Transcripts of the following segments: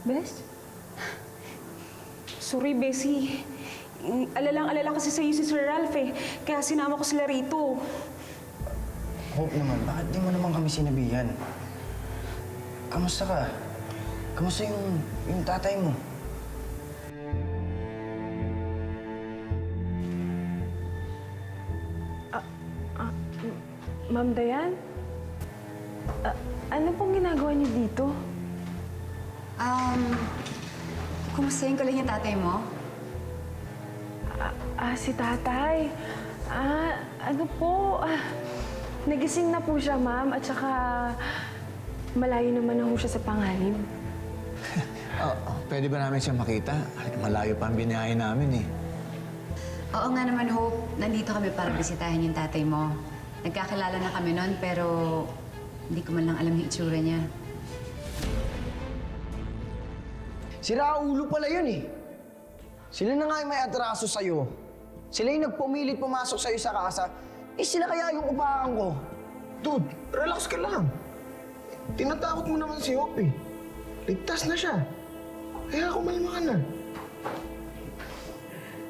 Bes? Sorry, Bessie. Alalang-alala kasi sa'yo si Sir Ralph eh. Kaya sinama ko sila rito. Hope naman, bakit di mo naman kami sinabihan? Kamusta ka? Kamusta yung tatay mo? Ma'am Dayan? Ano pong ginagawa niyo dito? Kumustahin ko lang yung tatay mo? Si tatay. Ano po? Nagising na po siya, ma'am. At saka malayo naman na po siya sa panganib. Pwede ba namin siya makita? Malayo pa ang binahe namin eh. Oo nga naman, Hope. Nandito kami para bisitahin yung tatay mo. Nagkakilala na kami noon, pero hindi ko man lang alam yung itsura niya. Sira ulo pala yun eh. Sila na nga yung may atraso sa'yo. Sila yung nagpumilit pumasok sa'yo sa kasa. Sila kaya yung upahan ko. Dude, relax ka lang. Tinatakot mo naman si Hope eh. Ligtas na siya. Kaya kumalma ka na.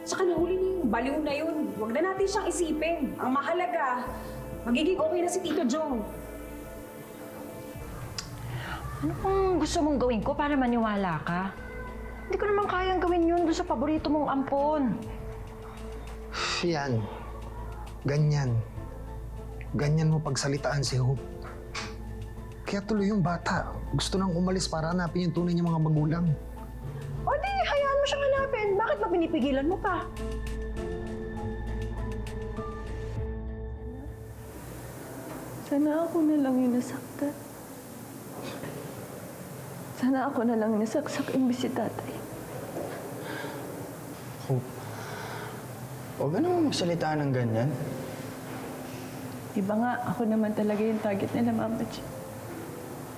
Saka nahuli niyo yung baliw na yun. Huwag na natin siyang isipin. Ang mahalaga, magiging okay na si Tito Jong. Ano pang gusto mong gawin ko para maniwala ka? Hindi ko naman kayang gawin yun doon sa paborito mong ampon. Yan. Ganyan. Ganyan mo pagsalitaan si Hope. Kaya tuloy yung bata. Gusto nang umalis para hanapin yung tunay niyang mga magulang. O di, hayaan mo siyang hanapin. Bakit ba pinipigilan mo pa? Sana ako na lang yung nasaktan. Sana ako na lang nasaksak imbis si tatay. Hope, huwag ka naman magsalita ng ganyan. Iba nga, ako naman talaga yung target nila, Mama G.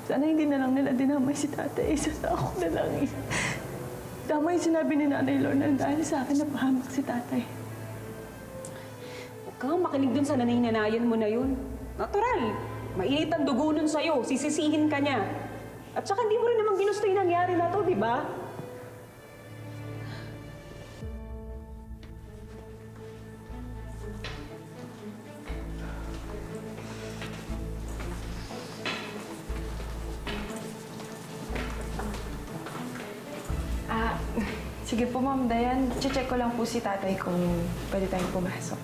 Sana hindi na lang nila dinamay si tatay. Sana ako na lang eh. Tama yung sinabi ni Nanay Lorna dahil sa akin napahamak si tatay. Huwag kang makinig dun sa nanay-nanayan mo na yun. Natural. Mainit ang dugo nun sa'yo. Sisisihin ka niya. At saka hindi mo rin naman ginusto yung nangyari na to, di ba? Sige po, Ma'am Dayan. Check ko lang po si tatay kung pwede tayong pumasok.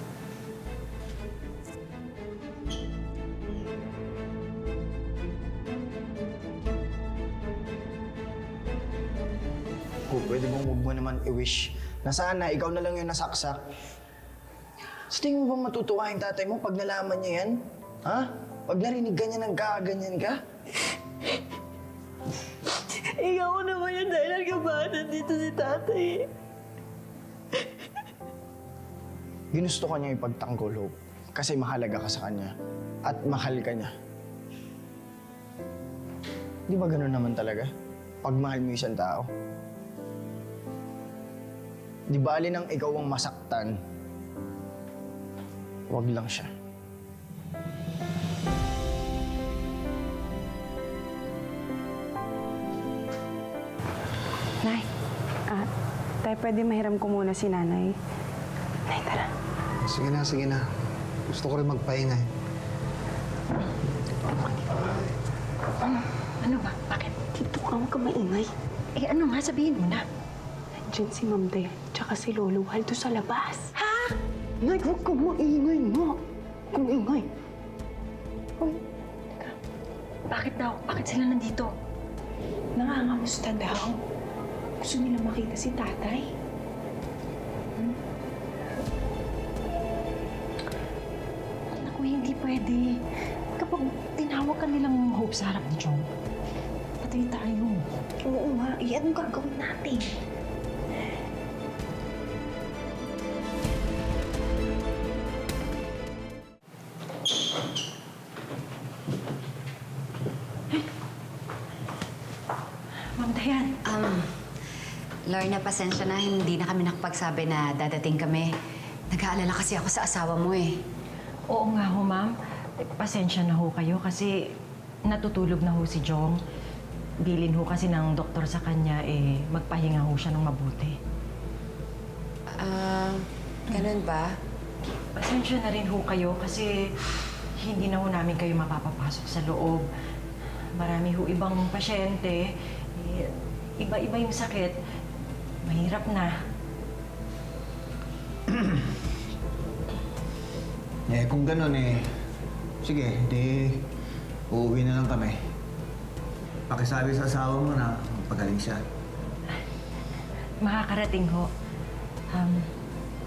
Hope, pwede bang huwag mo naman i-wish na sana ikaw na lang yung nasaksak? Sa tingin mo bang matutuwa yung tatay mo pag nalaman niya yan? Ha? Pag narinig ka niya ng kaganyan ka? Ikaw naman yung dahilan kung bakit nandito si tatay. Ginusto ka niya ipagtanggol, Hope. Kasi mahalaga ka sa kanya. At mahal ka niya. Di ba ganun naman talaga? Pag mahal mo isang tao. Di bali nang ikaw ang masaktan. Huwag lang siya. Nay, tay, pwede mahiram ko muna si nanay. Nay, tara. Sige na. Gusto ko rin magpahinga eh. Ano ba? Bakit? Dito ka, huwag ka maingay. Eh ano nga, sabihin mo na. Nandiyan si Ma'am Dayan, tsaka si Lolo Waldo sa labas. Nay, huwag kang maingay mo. Huwag kang maingay. Hoy, teka. Bakit daw? Bakit sila nandito? Nangangamusta daw. Gusto nila makita si tatay. Naku, hindi pwede. Kapag tinawag ka nilang Hope sa harap ni Chong, patay tayo. Oo nga, anong gagawin natin? Ma'am Dayan. Lorna, pasensya na. Hindi na kami nakapagsabi na dadating kami. Nag-aalala kasi ako sa asawa mo eh. Oo nga ho, ma'am. Pasensya na ho kayo kasi natutulog na ho si Jong. bilin ho kasi ng doktor sa kanya, magpahinga ho siya ng mabuti. Ganun ba? Pasensya na rin ho kayo kasi hindi na ho namin kayo mapapapasok sa loob. Marami ho ibang pasyente. Iba-iba yung sakit. Mahirap na. Kung ganun sige, di uuwi na lang kami. Pakisabi sa asawa mo na pagaling siya. Makakarating ho.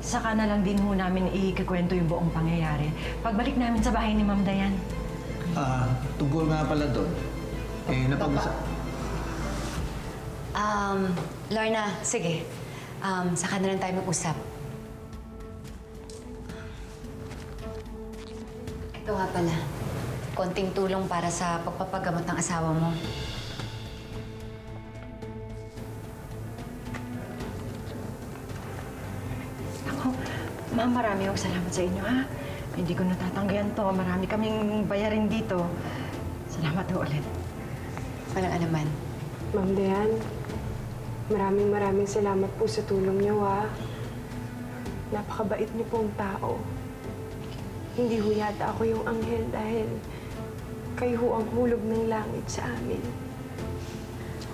Saka na lang din ho namin ikakwento yung buong pangyayari. Pagbalik namin sa bahay ni Ma'am Dayan. Tungkol nga pala doon. Lorna, sige. Saka na lang tayo mag-usap. Ito nga pala. Konting tulong para sa pagpapagamot ng asawa mo. Ako, Ma'am, marami akong salamat sa inyo, ha? Hindi ko natatanggihan to. Marami kaming bayarin dito. Salamat ho ulit. Walang anuman. Ma'am Dayan, maraming salamat po sa tulong niyo, ha. Napakabait niyo pong tao. Hindi ho yata ako yung anghel dahil kayo ho ang hulog ng langit sa amin.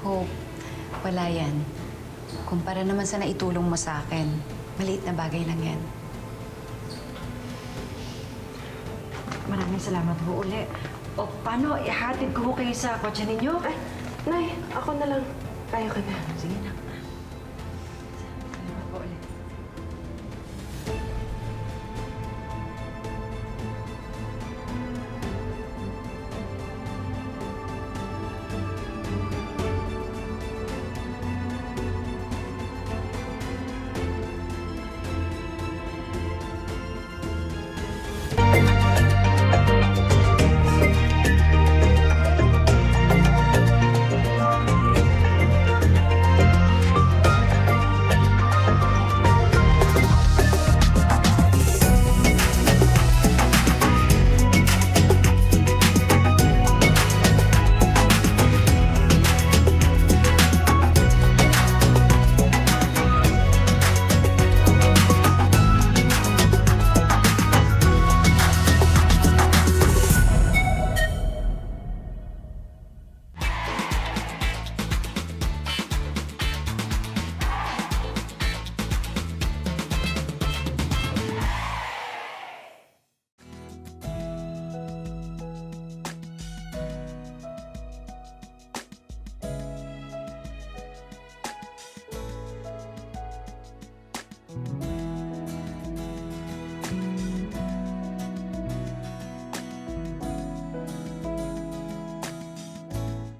Hope, wala yan. Kumpara naman sa naitulong mo sa akin, maliit na bagay lang yan. Maraming salamat ho uli. O, paano? Ihatid ko ho kayo sa kotse ninyo? Nay, ako na lang. Kaya ka na. Sige na.